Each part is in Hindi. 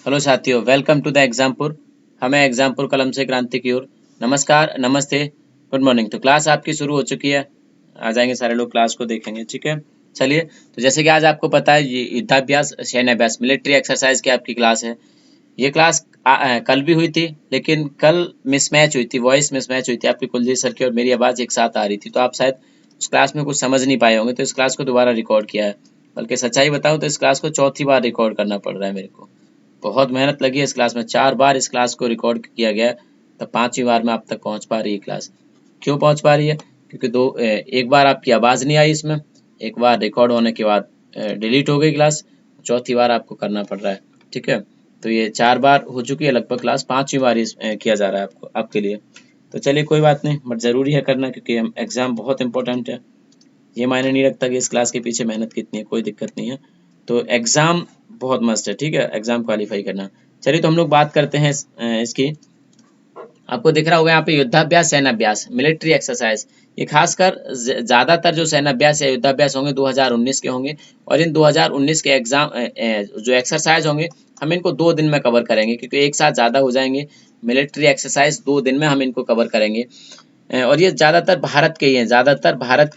हेलो साथियों, वेलकम टू द एग्जामपुर। हमें एग्जामपुर कलम से क्रांति की ओर। नमस्कार, नमस्ते, गुड मॉर्निंग। तो क्लास आपकी शुरू हो चुकी है। आ जाएंगे सारे लोग, क्लास को देखेंगे। ठीक है, चलिए। तो जैसे कि आज आपको पता है, ये युद्धाभ्यास सैन्य अभ्यास मिलिट्री एक्सरसाइज की आपकी क्लास है। ये क्लास कल भी हुई थी, लेकिन कल मिसमैच हुई थी, वॉइस मिसमैच हुई थी। आपकी कुलजीत सर की और मेरी आवाज़ एक साथ आ रही थी, तो आप शायद उस क्लास में कुछ समझ नहीं पाए होंगे। तो इस क्लास को दोबारा रिकॉर्ड किया है। बल्कि सच्चाई बताऊं तो इस क्लास को चौथी बार रिकॉर्ड करना पड़ रहा है मेरे को। बहुत मेहनत लगी है इस क्लास में। 4 बार इस क्लास को रिकॉर्ड किया गया है, तब 5वीं बार में आप तक पहुंच पा रही है क्लास। क्यों पहुंच पा रही है? क्योंकि एक बार आपकी आवाज़ नहीं आई इसमें, एक बार रिकॉर्ड होने के बाद डिलीट हो गई क्लास, चौथी बार आपको करना पड़ रहा है। ठीक है, तो ये 4 बार हो चुकी है लगभग क्लास, 5वीं बार किया जा रहा है आपको, आपके लिए। तो चलिए, कोई बात नहीं, बट ज़रूरी है करना, क्योंकि हम एग्ज़ाम बहुत इंपॉर्टेंट है। ये मायने नहीं रखता कि इस क्लास के पीछे मेहनत कितनी है, कोई दिक्कत नहीं है। तो एग्ज़ाम बहुत मस्त है। ठीक है, एग्ज़ाम क्वालिफाई करना। चलिए, तो हम लोग बात करते हैं इसकी। आपको दिख रहा होगा यहाँ पे युद्धाभ्यास सैन्य अभ्यास मिलिट्री एक्सरसाइज। ये खासकर ज़्यादातर जो सैन्य अभ्यास या युद्धाभ्यास होंगे 2019 के होंगे। और इन 2019 के एग्जाम जो एक्सरसाइज होंगे, हम इनको 2 दिन में कवर करेंगे, क्योंकि एक साथ ज़्यादा हो जाएंगे। मिलिट्री एक्सरसाइज 2 दिन में हम इनको कवर करेंगे। और ये ज़्यादातर भारत के ही हैं, ज़्यादातर भारत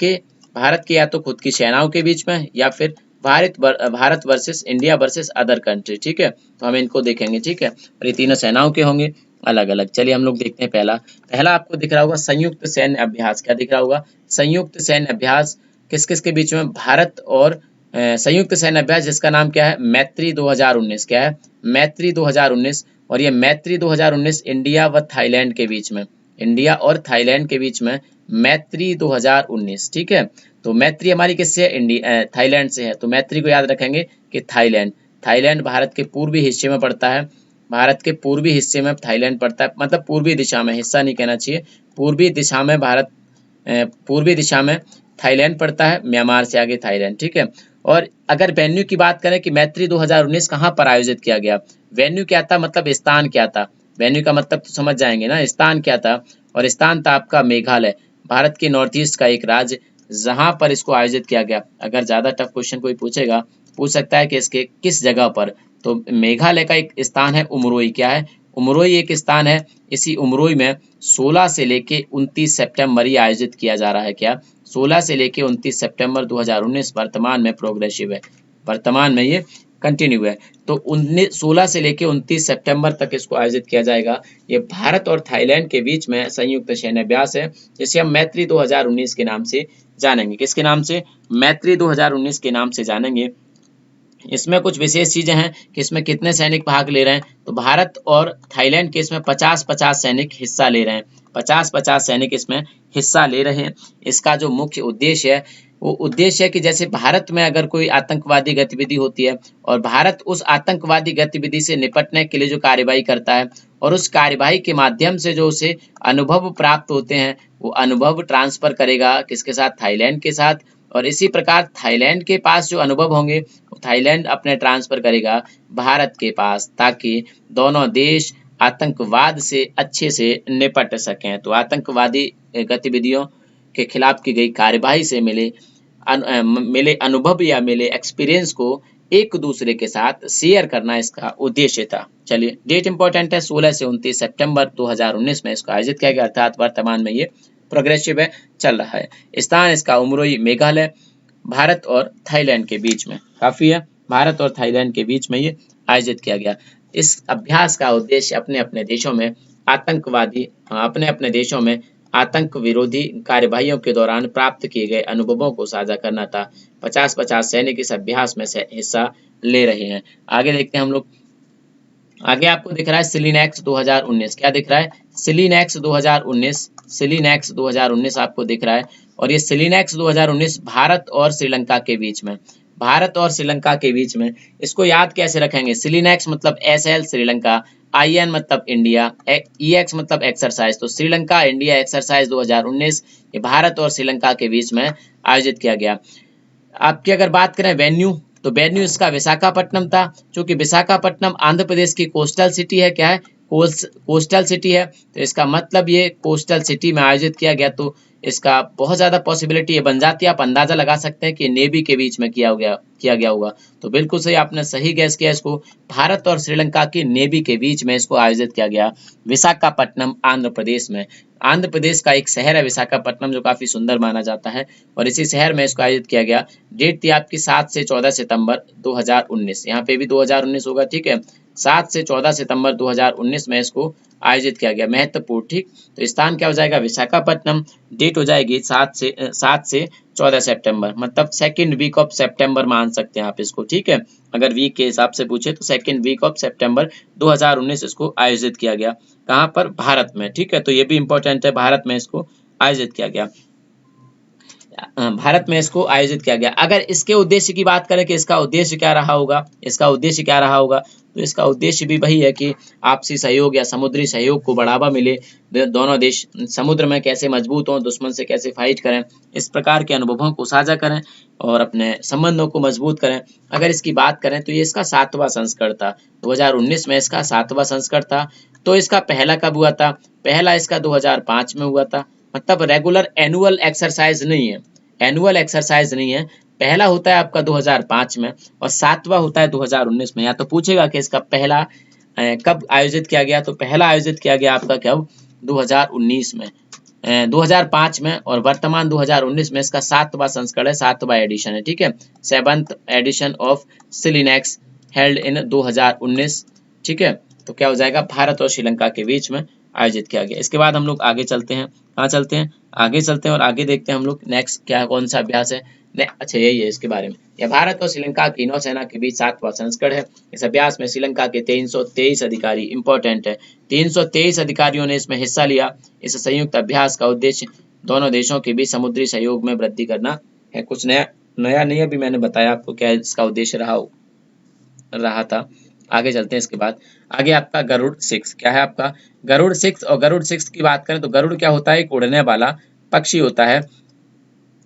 के या तो खुद की सेनाओं के बीच में, या फिर Bharat versus India versus other country. ठीक है, तो हम इनको देखेंगे। ठीक है, और ये तीनों सेनाओं के होंगे अलग अलग। चलिए हम लोग देखते हैं। पहला पहला आपको दिख रहा होगा संयुक्त सैन्य अभ्यास। क्या दिख रहा होगा? संयुक्त सैन्य अभ्यास किस किस के बीच में? भारत और संयुक्त सैन्य अभ्यास जिसका नाम क्या है? मैत्री 2019। क्या है? मैत्री 2019। और ये मैत्री 2019 इंडिया व थाईलैंड के बीच में, इंडिया और थाईलैंड के बीच में मैत्री 2019। ठीक है, तो मैत्री हमारी किससे है? थाईलैंड से है। तो मैत्री को याद रखेंगे कि थाईलैंड, थाईलैंड भारत के पूर्वी हिस्से में पड़ता है। भारत के पूर्वी हिस्से में थाईलैंड पड़ता है, मतलब पूर्वी दिशा में, हिस्सा नहीं कहना चाहिए, पूर्वी दिशा में भारत, पूर्वी दिशा में थाईलैंड पड़ता है, म्यांमार से आगे थाईलैंड। ठीक है, और अगर वेन्यू की बात करें कि मैत्री 2019 कहाँ पर आयोजित किया गया, वेन्यू क्या था, मतलब स्थान क्या था। वेन्यू का मतलब तो समझ जाएंगे ना, स्थान क्या था। और स्थान था आपका मेघालय, भारत के नॉर्थ ईस्ट का एक राज्य, जहां पर इसको आयोजित किया गया। अगर ज्यादा टफ क्वेश्चन कोई पूछेगा, पूछ सकता है कि इसके किस जगह पर। तो मेघालय का एक स्थान है उमरोई। क्या है? उमरोई एक स्थान है। इसी उमरोई में 16 से लेके 29 सितंबर ये आयोजित किया जा रहा है। क्या? 16 से लेके 29 सितंबर 2019 वर्तमान में प्रोग्रेसिव है, वर्तमान में ये कंटिन्यू है। तो 16 से लेके 29 सितंबर तक इसको आयोजित किया जाएगा। ये भारत और थाईलैंड के बीच में संयुक्त सैन्य अभ्यास है, जिसे हम मैत्री 2019 के नाम से जानेंगे। किसके नाम से? मैत्री 2019 के नाम से जानेंगे। इसमें कुछ विशेष चीजें हैं कि इसमें कितने सैनिक भाग ले रहे हैं। तो भारत और थाईलैंड के इसमें 50-50 सैनिक हिस्सा ले रहे हैं, 50-50 सैनिक इसमें हिस्सा ले रहे हैं। इसका जो मुख्य उद्देश्य है, वो उद्देश्य है कि जैसे भारत में अगर कोई आतंकवादी गतिविधि होती है, और भारत उस आतंकवादी गतिविधि से निपटने के लिए जो कार्यवाही करता है, और उस कार्यवाही के माध्यम से जो उसे अनुभव प्राप्त होते हैं, वो अनुभव ट्रांसफर करेगा किसके साथ? थाईलैंड के साथ। और इसी प्रकार थाईलैंड के पास जो अनुभव होंगे, थाईलैंड अपने ट्रांसफर करेगा भारत के पास, ताकि दोनों देश आतंकवाद से अच्छे से निपट सकें। तो आतंकवादी गतिविधियों के खिलाफ की गई कार्यवाही से मिले अनुभव या मिले एक्सपीरियंस को एक दूसरे के साथ शेयर करना इसका उद्देश्य था। चलिए, डेट इंपॉर्टेंट है, 16 से 29 सितंबर 2019 में इसको आयोजित किया गया, अर्थात वर्तमान में ये प्रोग्रेसिव है, चल रहा है। स्थान इसका उमरोई, मेघालय, भारत और थाईलैंड के बीच में। काफी है, भारत और थाईलैंड के बीच में ये आयोजित किया गया। इस अभ्यास का उद्देश्य अपने अपने देशों में अपने अपने देशों में आतंक विरोधी कार्यवाहियों के दौरान प्राप्त किए गए अनुभवों को साझा करना था। 50-50 सैनिक इस अभ्यास में से हिस्सा ले रहे हैं। आगे देखते हैं हम लोग। आगे आपको दिख रहा है सिलीनेक्स 2019। क्या दिख रहा है? सिलीनेक्स 2019, सिलीनेक्स 2019 आपको दिख रहा है। और ये सिलीनेक्स 2019 भारत और श्रीलंका के बीच में, भारत और श्रीलंका के बीच में। इसको याद कैसे रखेंगे? सिलीनेक्स मतलब SL श्रीलंका, IN मतलब इंडिया, EX मतलब एक्सरसाइज। तो श्रीलंका इंडिया एक्सरसाइज 2019 ये भारत और श्रीलंका के बीच में आयोजित किया गया। आपकी अगर बात करें वेन्यू, तो वेन्यू इसका विशाखापट्टनम था, क्योंकि विशाखापट्टनम आंध्र प्रदेश की कोस्टल सिटी है। क्या है? कोस्टल सिटी है, तो इसका मतलब ये कोस्टल सिटी में आयोजित किया गया। तो इसका बहुत ज्यादा पॉसिबिलिटी है बन जाती है। आप अंदाजा लगा सकते हैं कि नेवी के बीच में किया गया होगा। तो बिल्कुल सही, आपने सही गैस किया। इसको भारत और श्रीलंका की नेवी के बीच में इसको आयोजित किया गया विशाखापट्टनम, आंध्र प्रदेश में। आंध्र प्रदेश का एक शहर है विशाखापट्टनम, जो काफी सुंदर माना जाता है, और इसी शहर में इसको आयोजित किया गया। डेट थी आपकी 7 से 14 सितंबर 2019। यहाँ पे भी 2019 होगा, ठीक है। 7 से 14 सितंबर 2019 में इसको आयोजित किया गया। महत्वपूर्ण, ठीक। तो स्थान क्या हो जाएगा, विशाखापट्टनम। डेट हो जाएगी 7 से 14 सितंबर, मतलब सेकेंड वीक ऑफ सितंबर मान सकते हैं आप इसको, ठीक है। अगर वीक के हिसाब से पूछे तो सेकेंड वीक ऑफ सितंबर 2019 इसको आयोजित किया गया। कहाँ पर, भारत में, ठीक है। तो ये भी इंपॉर्टेंट है, भारत में इसको आयोजित किया गया। भारत में इसको आयोजित किया गया। अगर इसके उद्देश्य की बात करें कि इसका उद्देश्य क्या रहा होगा, इसका उद्देश्य क्या रहा होगा, तो इसका उद्देश्य भी वही है कि आपसी सहयोग या समुद्री सहयोग को बढ़ावा मिले। दोनों देश समुद्र में कैसे मजबूत हों, दुश्मन से कैसे फाइट करें, इस प्रकार के अनुभवों को साझा करें और अपने संबंधों को मजबूत करें। अगर इसकी बात करें तो ये इसका 7वां संस्करण था। 2019 में इसका 7वां संस्करण था। तो इसका पहला कब हुआ था, पहला इसका 2005 में हुआ था। मतलब रेगुलर एनुअल एक्सरसाइज नहीं है, एनुअल एक्सरसाइज नहीं है। पहला होता है आपका 2005 में और 7वां होता है 2019 में। या तो पूछेगा कि इसका पहला कब आयोजित किया गया, तो पहला आयोजित किया गया आपका कब, 2019 में, 2005 में, और वर्तमान 2019 में इसका 7वां संस्करण है, 7वां एडिशन है, ठीक है। 7th एडिशन ऑफ सिलिनेक्स हेल्ड इन 2019, ठीक है। तो क्या हो जाएगा, भारत और श्रीलंका के बीच में आयोजित किया गया। इसके बाद हम लोग आगे चलते हैं। कहाँ चलते हैं, आगे चलते हैं और आगे देखते हैं हम लोग नेक्स्ट क्या कौन सा अभ्यास है। अच्छा यही है इसके बारे में। यह भारत और श्रीलंका की नौसेना के बीच 7वां संस्करण है। इस अभ्यास में श्रीलंका के 323 अधिकारी, इंपॉर्टेंट है, 323 अधिकारियों ने इसमें हिस्सा लिया। इस संयुक्त अभ्यास का उद्देश्य दोनों देशों के बीच समुद्री सहयोग में वृद्धि करना है। कुछ नया नहीं, अभी मैंने बताया आपको क्या इसका उद्देश्य रहा था। आगे चलते हैं। इसके बाद आगे आपका गरुड़ 6 क्या है, आपका गरुड़ 6। और गरुड़ 6 की बात करें तो गरुड़ क्या होता है, एक उड़ने वाला पक्षी होता है।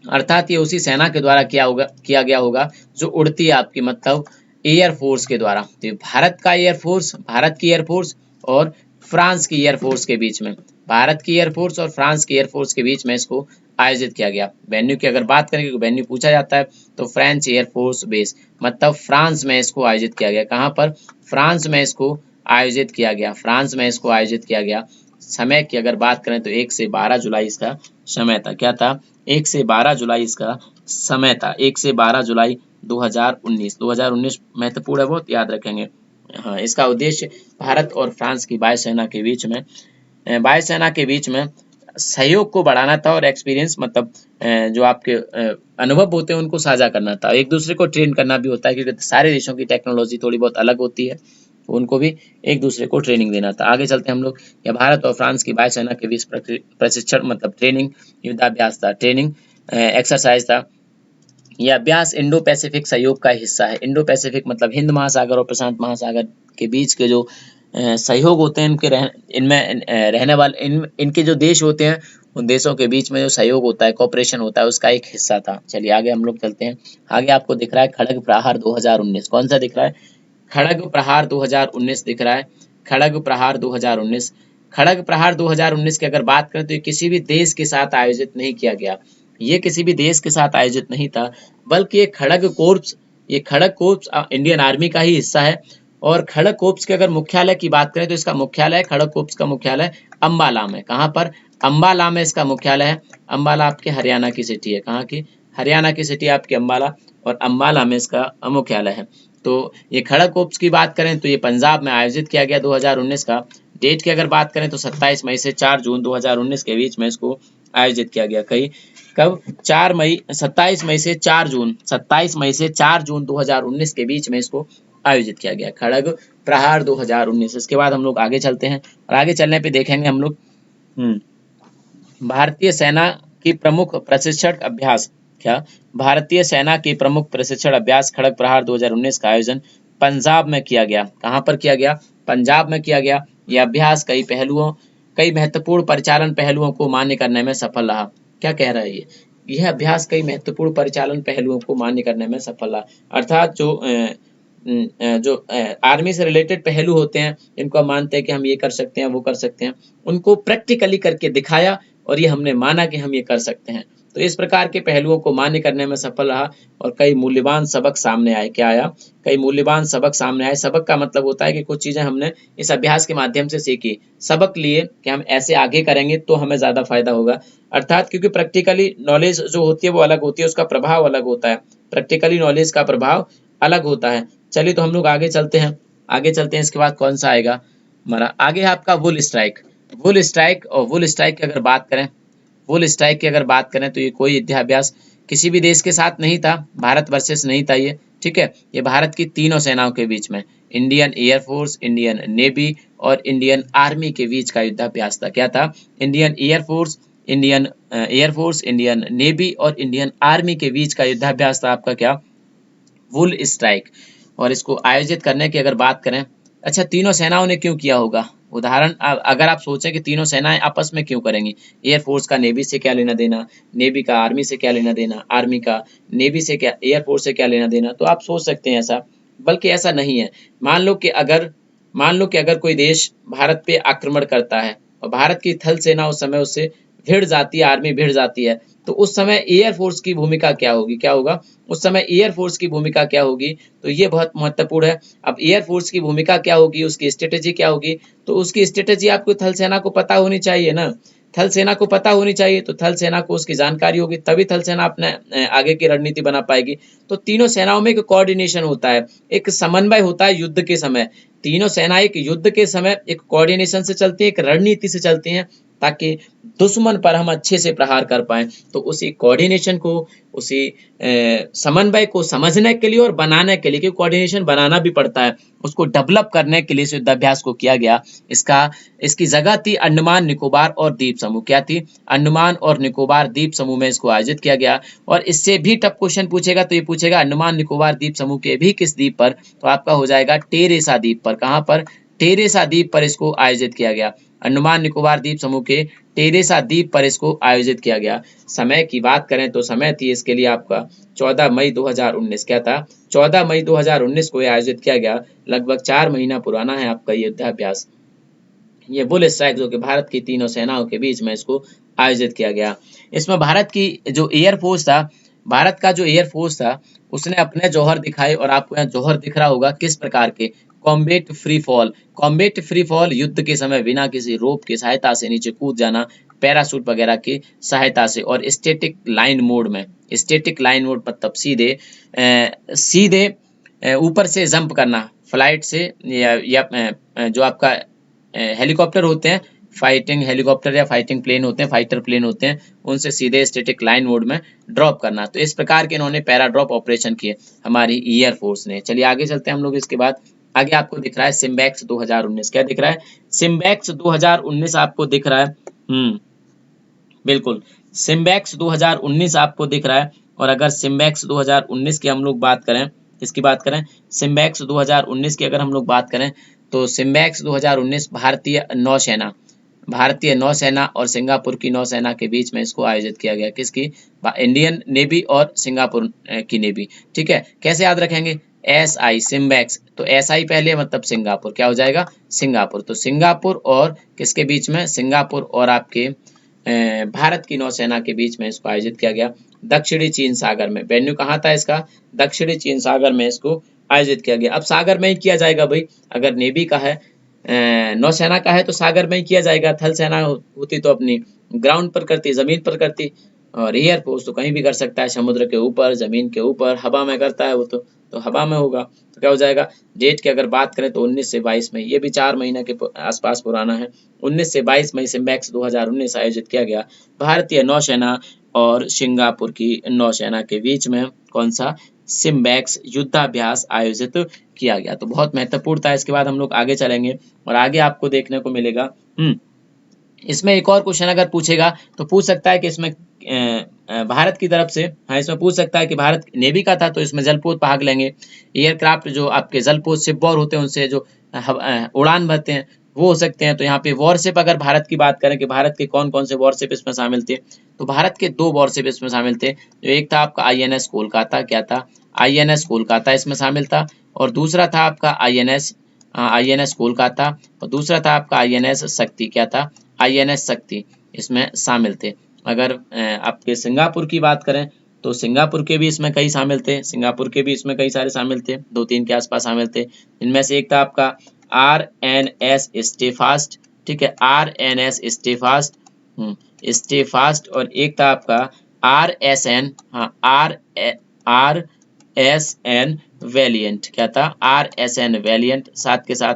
अर्थात ये उसी सेना के द्वारा किया गया होगा जो उड़ती है आपकी, मतलब एयरफोर्स के द्वारा। तो भारत का एयरफोर्स, भारत की एयरफोर्स और फ्रांस की एयरफोर्स के बीच में, भारत की एयरफोर्स और फ्रांस की एयरफोर्स के बीच में इसको आयोजित किया गया। वेन्यू की अगर बात करें, वेन्यू पूछा जाता है, तो फ्रेंच एयरफोर्स बेस, मतलब फ्रांस में इसको आयोजित किया गया। कहाँ पर, फ्रांस में इसको आयोजित किया गया, फ्रांस में इसको आयोजित किया गया। समय की अगर बात करें तो 1 से 12 जुलाई इसका समय था। क्या था, 1 से 12 जुलाई इसका समय था। 1 से 12 जुलाई 2019 महत्वपूर्ण है, बहुत याद रखेंगे। हाँ, इसका उद्देश्य भारत और फ्रांस की वायुसेना के बीच में सहयोग को बढ़ाना था और एक्सपीरियंस, मतलब जो आपके अनुभव होते हैं उनको साझा करना था। एक दूसरे को ट्रेन करना भी होता है, क्योंकि सारे देशों की टेक्नोलॉजी थोड़ी बहुत अलग होती है, तो उनको भी एक दूसरे को ट्रेनिंग देना था। आगे चलते हैं हम लोग। यह भारत और फ्रांस की वायुसेना के बीच प्रशिक्षण, मतलब ट्रेनिंग युद्धाभ्यास था, ट्रेनिंग एक्सरसाइज था। यह अभ्यास इंडो पैसिफिक सहयोग का हिस्सा है। इंडो पैसिफिक मतलब हिंद महासागर और प्रशांत महासागर के बीच के जो सहयोग होते हैं, इनमें रहने वाले इनके जो देश होते हैं, उन देशों के बीच में जो सहयोग होता है, कॉपरेशन होता है, उसका एक हिस्सा था। चलिए आगे हम लोग चलते हैं। आगे आपको दिख रहा है खड़ग प्रहार 2019, कौन सा दिख रहा है, खड़ग प्रहार 2019 दिख रहा है। खड़ग प्रहार 2019, खड़ग प्रहार 2019 की अगर बात करें तो ये किसी भी देश के साथ आयोजित नहीं किया गया। ये किसी भी देश के साथ आयोजित नहीं था, बल्कि ये खड़ग कोर्प्स इंडियन आर्मी का ही हिस्सा है। और खड़ग कोर्प्स के अगर मुख्यालय की बात करें तो इसका मुख्यालय, खड़ग कोर्प्स का मुख्यालय अम्बाला में। कहाँ पर, अम्बाला में इसका मुख्यालय है। अम्बाला आपके हरियाणा की सिटी है। कहाँ की, हरियाणा की सिटी आपकी अम्बाला, और अम्बाला में इसका मुख्यालय है। तो ये खड़ग कोर्प्स की बात करें तो ये पंजाब में आयोजित किया गया 2019 का। डेट की अगर बात करें तो 27 मई से 4 जून 2019 के बीच में इसको आयोजित किया गया। कहीं कब, 27 मई से 4 जून, 27 मई से 4 जून 2019 के बीच में इसको आयोजित किया गया, खड़ग प्रहार 2019। इसके बाद हम लोग आगे चलते हैं और आगे चलने पे देखेंगे हम लोग भारतीय सेना की प्रमुख प्रशिक्षण अभ्यास। क्या, भारतीय सेना की प्रमुख प्रशिक्षण अभ्यास खड़ग प्रहार 2019 का आयोजन पंजाब में किया गया। कहाँ पर किया गया, पंजाब में किया गया। यह अभ्यास कई महत्वपूर्ण परिचालन पहलुओं को मान्य करने में सफल रहा। क्या कह रहा है ये, यह अभ्यास कई महत्वपूर्ण परिचालन पहलुओं को मान्य करने में सफल रहा। अर्थात जो आर्मी से रिलेटेड पहलू होते हैं, इनको हम मानते हैं कि हम ये कर सकते हैं, वो कर सकते हैं, उनको प्रैक्टिकली करके दिखाया और ये हमने माना कि हम ये कर सकते हैं। तो इस प्रकार के पहलुओं को मान्य करने में सफल रहा और कई मूल्यवान सबक सामने आए। क्या आया? कई मूल्यवान सबक सामने आए। सबक का मतलब होता है कि कुछ चीजें हमने इस अभ्यास के माध्यम से सीखी, सबक लिए कि हम ऐसे आगे करेंगे तो हमें ज्यादा फायदा होगा। अर्थात क्योंकि प्रैक्टिकली नॉलेज जो होती है वो अलग होती है, उसका प्रभाव अलग होता है। प्रैक्टिकली नॉलेज का प्रभाव अलग होता है। चलिए तो हम लोग आगे चलते हैं। आगे चलते हैं, इसके बाद कौन सा आएगा हमारा? आगे है आपका वुल स्ट्राइक। वुल स्ट्राइक, और वुल स्ट्राइक की अगर बात करें, वुल स्ट्राइक की अगर बात करें तो ये कोई युद्धाभ्यास किसी भी देश के साथ नहीं था, भारत वर्सेस नहीं था ये, ठीक है। ये भारत की तीनों सेनाओं के बीच में, इंडियन एयरफोर्स, इंडियन नेवी और इंडियन आर्मी के बीच का युद्धाभ्यास था। क्या था? इंडियन एयरफोर्स, इंडियन नेवी और इंडियन आर्मी के बीच का युद्धाभ्यास था आपका क्या? वुल स्ट्राइक। और इसको आयोजित करने की अगर बात करें, अच्छा तीनों सेनाओं ने क्यों किया होगा? उदाहरण अगर आप सोचें कि तीनों सेनाएं आपस में क्यों करेंगी, एयरफोर्स का नेवी से क्या लेना देना, नेवी का आर्मी से क्या लेना देना, आर्मी का नेवी से क्या, एयरफोर्स से क्या लेना देना, तो आप सोच सकते हैं ऐसा, बल्कि ऐसा नहीं है। मान लो कि अगर कोई देश भारत पे आक्रमण करता है और भारत की थल सेना उस समय उससे भिड़ जाती है, आर्मी भिड़ जाती है, तो उस समय एयरफोर्स की भूमिका क्या होगी? क्या होगा उस समय? एयरफोर्स की भूमिका क्या होगी? तो ये बहुत महत्वपूर्ण है। अब एयरफोर्स की भूमिका क्या होगी, उसकी स्ट्रेटेजी क्या होगी? तो उसकी स्ट्रेटेजी आपको थल सेना को पता होनी चाहिए ना। थल सेना को पता होनी चाहिए, तो थल सेना को उसकी जानकारी होगी, तभी थल सेना अपने आगे की रणनीति बना पाएगी। तो तीनों सेनाओं में एक कोऑर्डिनेशन होता है, एक समन्वय होता है युद्ध के समय। तीनों सेनाएं एक युद्ध के समय एक कोऑर्डिनेशन से चलती है, एक रणनीति से चलती हैं, ताकि दुश्मन पर हम अच्छे से प्रहार कर पाए। तो उसी कोऑर्डिनेशन को, उसी समन्वय को समझने के लिए और बनाने के लिए, क्योंकि कोऑर्डिनेशन बनाना भी पड़ता है, उसको डेवलप करने के लिए इस युद्धाभ्यास को किया गया। इसकी जगह थी अंडमान निकोबार और द्वीप समूह। क्या थी? अंडमान और निकोबार द्वीप समूह में इसको आयोजित किया गया। और इससे भी टफ क्वेश्चन पूछेगा तो ये पूछेगा अंडमान निकोबार द्वीप समूह के भी किस द्वीप पर? तो आपका हो जाएगा टेरेसा द्वीप पर। कहां पर? टेरेसा द्वीप पर इसको आयोजित किया गया। अंडमान निकोबार द्वीप समूह के टेरेसा द्वीप पर इसको आयोजित किया गया। समय की बात करें तो समय थी इसके लिए आपका 14 मई 2019। क्या था? 14 मई 2019 को आयोजित किया गया। लगभग 4 महीना पुराना है आपका ये युद्धाभ्यास। ये बुल स्ट्राइक जो कि भारत की तीनों सेनाओं के बीच में इसको आयोजित किया गया। इसमें भारत की जो एयरफोर्स था, भारत का जो एयरफोर्स था, उसने अपने जौहर दिखाए। और आपको यहाँ जौहर दिख रहा होगा किस प्रकार के? Combat free fall. Combat free fall, युद्ध के समय बिना किसी रोप की सहायता से नीचे कूद जाना, पैराशूट वगैरह की सहायता से। और स्टैटिक लाइन मोड में, स्टैटिक लाइन मोड मतलब सीधे ऊपर से जंप करना, फ्लाइट से, या जो आपका हेलीकॉप्टर होते हैं, फाइटिंग हेलीकॉप्टर या फाइटिंग प्लेन होते हैं, फाइटर प्लेन होते हैं, उनसे सीधे स्टैटिक लाइन मोड में ड्रॉप करना। तो इस प्रकार के इन्होंने पैरा ड्रॉप ऑपरेशन किए हमारी एयरफोर्स ने। चलिए आगे चलते हैं हम लोग। इसके बाद आगे आपको दिख रहा है सिम्बैक्स 2019। क्या दिख रहा है? सिम्बैक्स 2019 आपको दिख रहा है। बिल्कुल, सिम्बैक्स 2019 आपको दिख रहा है। और अगर सिम्बैक्स 2019 की हम लोग बात करें, किसकी बात करें? सिम्बैक्स 2019 की अगर हम लोग बात करें तो सिम्बैक्स 2019 भारतीय नौसेना और सिंगापुर की नौसेना के बीच में इसको आयोजित किया गया। किसकी? इंडियन नेवी और सिंगापुर की नेवी। ठीक है, कैसे याद रखेंगे? SI सिम्बैक्स, तो SI पहले मतलब सिंगापुर। क्या हो जाएगा? सिंगापुर। तो सिंगापुर और किसके बीच में? सिंगापुर और आपके भारत की नौसेना के बीच में इसको आयोजित किया गया दक्षिणी चीन सागर में। वेन्यू कहाँ था इसका? दक्षिणी चीन सागर में इसको आयोजित किया गया। अब सागर में ही किया जाएगा भाई, अगर नेवी का है, नौसेना का है तो सागर में ही किया जाएगा। थल सेना होती तो अपनी ग्राउंड पर करती, जमीन पर करती। और एयरफोर्स तो कहीं भी कर सकता है, समुद्र के ऊपर, जमीन के ऊपर, हवा में करता है वो तो हवा में होगा। तो क्या हो जाएगा? डेट की अगर बात करें तो 19 से 22 मई, ये भी 4 महीने के आसपास पुराना है। 19 से 22 मई सिम्बैक्स 2019 आयोजित किया गया भारतीय नौसेना और सिंगापुर की नौसेना के बीच में। कौन सा? सिम्बैक्स युद्धाभ्यास आयोजित किया गया। तो बहुत महत्वपूर्ण था। इसके बाद हम लोग आगे चलेंगे और आगे आपको देखने को मिलेगा इसमें एक और क्वेश्चन अगर पूछेगा तो पूछ सकता है कि इसमें भारत की तरफ से, हाँ इसमें पूछ सकता है कि भारत नेवी का था तो इसमें जलपोत भाग लेंगे। एयरक्राफ्ट जो आपके जलपोत शिपबॉर होते हैं उनसे जो उड़ान भरते हैं वो हो सकते हैं। तो यहाँ पे वॉरशिप अगर भारत की बात करें कि भारत के कौन कौन से वॉरशिप इसमें शामिल थे, तो भारत के 2 वॉरशिप इसमें शामिल थे। जो एक था आपका INS कोलकाता। क्या था? INS कोलकाता इसमें शामिल था। और दूसरा था आपका INS कोलकाता, और दूसरा था आपका INS शक्ति। क्या था? INS शक्ति इसमें शामिल थे। अगर आपके सिंगापुर की बात करें तो सिंगापुर के भी इसमें कई शामिल थे, सिंगापुर के भी इसमें कई सारे शामिल थे, 2-3 के आसपास शामिल थे। इनमें से एक था आपका RNS स्टेफास्ट, ठीक है, RNS स्टेफास्ट, स्टेफास्ट, और एक था आपका RSN, हाँ, RSN वैलिएंट। क्या था? RSN Valiant. साथ के साथ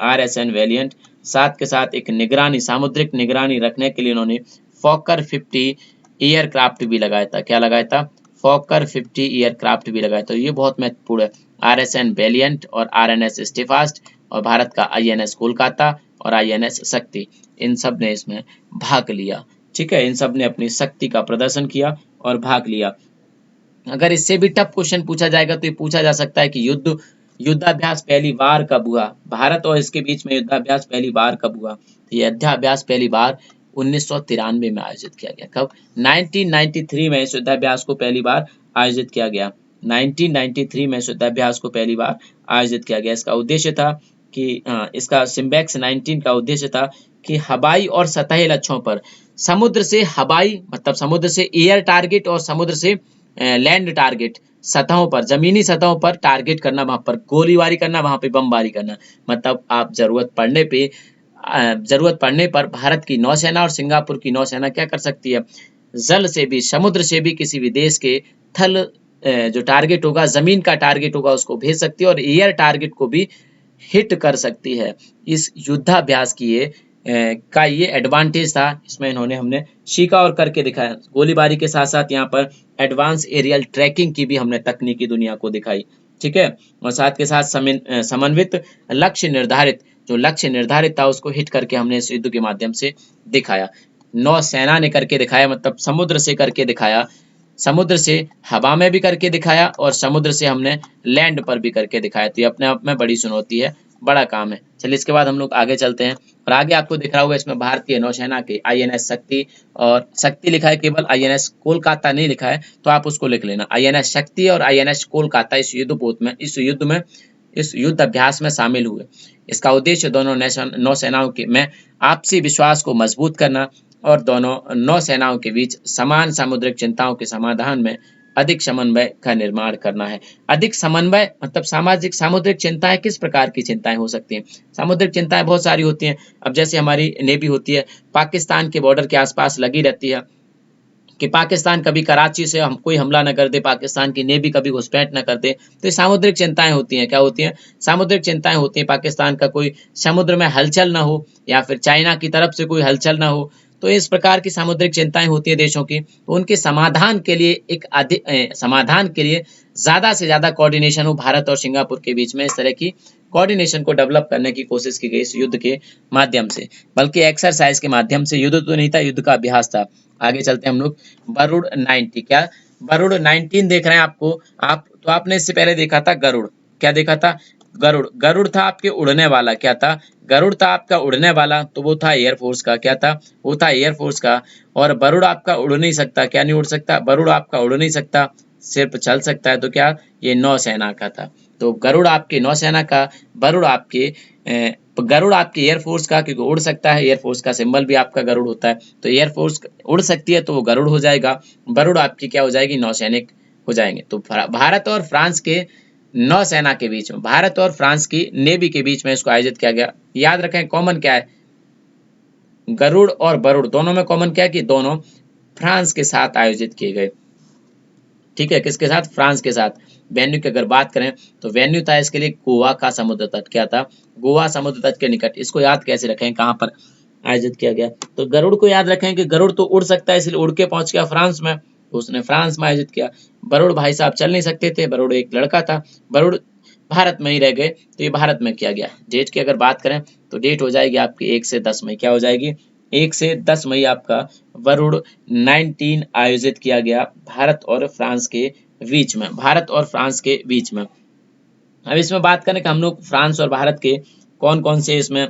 RSN वैलिएंट, साथ के साथ एक निगरानी, सामुद्रिक निगरानी रखने के लिए उन्होंने फॉकर 50 एयरक्राफ्ट भी लगाया था। क्या लगाया था? फॉकर 50 एयरक्राफ्ट भी लगाया था। ये बहुत महत्वपूर्ण है। RSN वैलिएंट और RNS स्टेफास्ट और भारत का INS कोलकाता और INS शक्ति, इन सब ने इसमें भाग लिया। ठीक है, इन सब ने अपनी शक्ति का प्रदर्शन किया और भाग लिया। अगर इससे भी टफ क्वेश्चन पूछा जाएगा तो ये पूछा जा सकता है कि युद्धाभ्यास पहली बार कब हुआ? भारत और इसके बीच में युद्धाभ्यास पहली बार कब हुआ? ये युद्धाभ्यास पहली बार 1993 में आयोजित किया गया। कब? 1993 में इस युद्धाभ्यास को पहली बार आयोजित किया गया। 1993 में इस युद्धाभ्यास को पहली बार आयोजित किया गया। इसका उद्देश्य था कि इसका सिम्बैक्स 19 का उद्देश्य था कि हवाई और सतही लक्ष्यों पर, समुद्र से हवाई मतलब समुद्र से एयर टारगेट और समुद्र से लैंड टारगेट, सतहों पर, जमीनी सतहों पर टारगेट करना, वहां पर गोलीबारी करना, वहां पे बमबारी करना। मतलब आप जरूरत पड़ने पर भारत की नौसेना और सिंगापुर की नौसेना क्या कर सकती है? जल से भी, समुद्र से भी किसी भी देश के थल जो टारगेट होगा, जमीन का टारगेट होगा, उसको भेज सकती है और एयर टारगेट को भी हिट कर सकती है। इस युद्धाभ्यास की ये एडवांटेज था। इसमें हमने सीखा और करके दिखाया। गोलीबारी के साथ साथ यहाँ पर एडवांस एरियल ट्रैकिंग की भी हमने तकनीकी दुनिया को दिखाई। ठीक है, और साथ के साथ समन्वित लक्ष्य निर्धारित, जो लक्ष्य निर्धारित था उसको हिट करके हमने इस युद्ध के माध्यम से दिखाया। नौसेना ने करके दिखाया, मतलब समुद्र से करके दिखाया, समुद्र से हवा में भी करके दिखाया और समुद्र से हमने लैंड पर भी करके दिखाया। तो ये अपने आप में बड़ी चुनौती है, बड़ा काम है। चलिए इसके बाद हम लोग आगे चलते हैं और आगे आपको दिख रहा होगा इसमें भारतीय नौसेना के INS शक्ति, और शक्ति लिखा है केवल, INS कोलकाता नहीं लिखा है, तो आप उसको लिख लेना। INS शक्ति और INS कोलकाता इस युद्ध अभ्यास में शामिल हुए। इसका उद्देश्य दोनों नौसेनाओं के में आपसी विश्वास को मजबूत करना और दोनों नौसेनाओं के बीच समान सामुद्रिक चिंताओं के समाधान में अधिक समन्वय का निर्माण करना है। अधिक समन्वय मतलब सामुद्रिक चिंताएं, किस प्रकार की चिंताएं हो सकती हैं? सामुद्रिक चिंताएं बहुत सारी होती हैं। अब जैसे हमारी नेवी होती है, पाकिस्तान के बॉर्डर के आसपास लगी रहती है कि पाकिस्तान कभी कराची से हम कोई हमला न कर दे, पाकिस्तान की नेवी कभी घुसपैठ न कर दे। तो ये सामुद्रिक चिंताएं होती हैं। क्या होती हैं? सामुद्रिक चिंताएं होती हैं। पाकिस्तान का कोई समुद्र में हलचल ना हो या फिर चाइना की तरफ से कोई हलचल ना हो। तो इस प्रकार की सामुद्रिक चिंताएं होती है देशों की। तो उनके समाधान के लिए ज्यादा से ज्यादा कोऑर्डिनेशन हो भारत और सिंगापुर के बीच में, इस तरह की कोऑर्डिनेशन को डेवलप करने की कोशिश की गई इस युद्ध के माध्यम से। बल्कि एक्सरसाइज के माध्यम से, युद्ध तो नहीं था, युद्ध का अभ्यास था। आगे चलते हैं हम लोग। वरुण 90, क्या वरुण 19 देख रहे हैं आप तो आपने इससे पहले देखा था गरुड़। क्या देखा था? गरुड़ था आपके उड़ने वाला। क्या था? गरुड़ था आपका उड़ने वाला, तो वो था एयरफोर्स का। क्या था? वो था एयरफोर्स का। और वरुण आपका उड़ नहीं सकता। क्या नहीं उड़ सकता? वरुण आपका उड़ नहीं सकता, सिर्फ चल सकता है। तो क्या? ये नौसेना का था। तो गरुड़ आपके नौसेना का, गरुड़ आपकी एयरफोर्स का, क्योंकि उड़ सकता है, एयरफोर्स का सिंबल भी आपका गरुड़ होता है। तो एयरफोर्स उड़ सकती है तो वो गरुड़ हो जाएगा, वरुड़ आपकी क्या हो जाएगी? नौसैनिक हो जाएंगे। तो भारत और फ्रांस के नौसेना के बीच में, भारत और फ्रांस की नेवी के बीच में इसको आयोजित किया गया। याद रखें कॉमन क्या है? गरुड़ और वरुड़ दोनों में कॉमन क्या है कि दोनों फ्रांस के साथ आयोजित किए गए। ठीक है, किसके साथ? फ्रांस के साथ। वेन्यू की अगर बात करें तो वेन्यू था इसके लिए गोवा का समुद्र तट। क्या था? गोवा समुद्र तट के निकट। इसको याद कैसे रखें, कहां पर आयोजित किया गया? तो गरुड़ को याद रखें कि गरुड़ तो उड़ सकता है, इसलिए उड़ के पहुंच गया फ्रांस में, तो उसने फ्रांस में आयोजित किया। वरुड़ भाई साहब चल नहीं सकते थे, वरुड़ एक लड़का था, वरुड़ भारत में ही रह गए, तो ये भारत में किया गया। डेट की अगर बात करें तो डेट हो जाएगी आपकी 1 से 10 मई। क्या हो जाएगी? 1 से 10 मई आपका वरुड़ 19 आयोजित किया गया भारत और फ्रांस के बीच में, भारत और फ्रांस के बीच में। अब इसमें बात करें कि हम लोग फ्रांस और भारत के कौन कौन से इसमें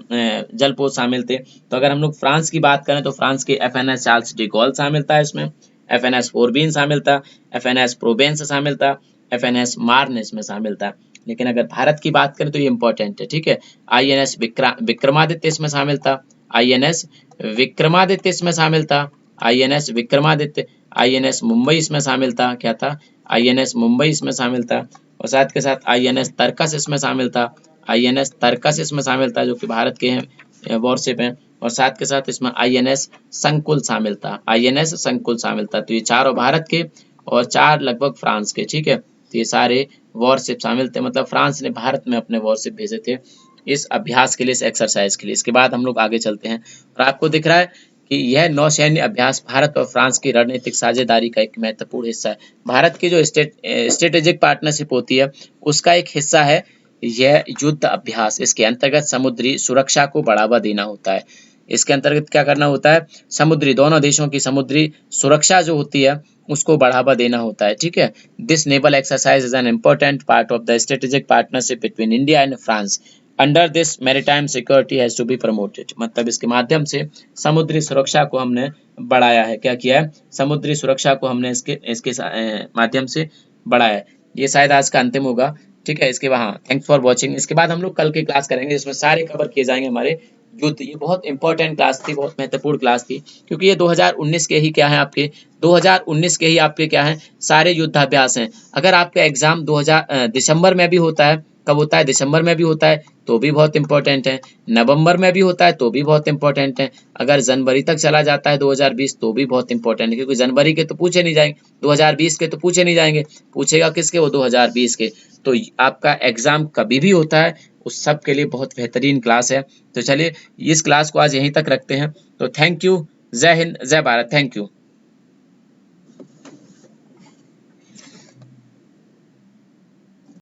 जलपोत शामिल थे। तो अगर हम लोग फ्रांस की बात करें तो फ्रांस के FNS चार्ल्स डी गॉल शामिल था इसमें, FNS फोरबीन शामिल था, FNS प्रोवेंस शामिल था, FNS मार्न इसमें शामिल था। लेकिन अगर भारत की बात करें तो ये इंपॉर्टेंट है, ठीक है। INS विक्रमादित्य इसमें शामिल था, INS विक्रमादित्य इसमें शामिल था, INS विक्रमादित्य, INS मुंबई इसमें शामिल था, क्या था, INS मुंबई इसमें शामिल था, और साथ के साथ INS तरकस इसमें शामिल था, INS तरकस इसमें शामिल था जो कि भारत के हैं वॉरशिप हैं, और साथ के साथ इसमें INS संकुल शामिल था, INS संकुल शामिल था। तो ये चारों भारत के और 4 लगभग फ्रांस के, ठीक है। तो ये सारे वॉरशिप शामिल थे, मतलब फ्रांस ने भारत में अपने वॉरशिप भेजे थे इस अभ्यास के लिए, इस एक्सरसाइज के लिए। इसके बाद हम लोग आगे चलते हैं और आपको दिख रहा है कि यह नौसैन्य अभ्यास भारत और फ्रांस की रणनीतिक साझेदारी का एक महत्वपूर्ण हिस्सा है। भारत की जो स्ट्रेटेजिक पार्टनरशिप होती है उसका एक हिस्सा है यह युद्ध अभ्यास। इसके अंतर्गत समुद्री सुरक्षा को बढ़ावा देना होता है। इसके अंतर्गत क्या करना होता है, समुद्री, दोनों देशों की समुद्री सुरक्षा जो होती है उसको बढ़ावा देना होता है, ठीक है। This naval exercise is an important part of the strategic partnership between India and France. Under this maritime security has to be promoted. मतलब इसके माध्यम से समुद्री सुरक्षा को हमने बढ़ाया है, क्या किया है, समुद्री सुरक्षा को हमने इसके इसके माध्यम से बढ़ाया है। ये शायद आज का अंतिम होगा, ठीक है। इसके बाद थैंक्स फॉर वॉचिंग। इसके बाद हम लोग कल की क्लास करेंगे जिसमें सारे कवर किए जाएंगे हमारे युद्ध। ये बहुत इंपॉर्टेंट क्लास थी, बहुत महत्वपूर्ण क्लास थी, क्योंकि ये 2019 के ही क्या है, आपके 2019 के ही आपके क्या है, सारे युद्धाभ्यास हैं। अगर आपका एग्जाम 2000 दिसंबर में भी होता है, कब होता है, दिसंबर में भी होता है तो भी बहुत इंपॉर्टेंट है, नवंबर में भी होता है तो भी बहुत इंपॉर्टेंट है, अगर जनवरी तक चला जाता है 2020 तो भी बहुत इंपॉर्टेंट है, क्योंकि जनवरी के तो पूछे नहीं जाएंगे, 2020 के तो पूछे नहीं जाएंगे, पूछेगा किसके, वो 2020 के। तो आपका एग्जाम कभी भी होता है उस सब के लिए बहुत बेहतरीन क्लास है। तो चलिए इस क्लास को आज यहीं तक रखते हैं। तो थैंक यू, जय हिंद, जय भारत, थैंक यू।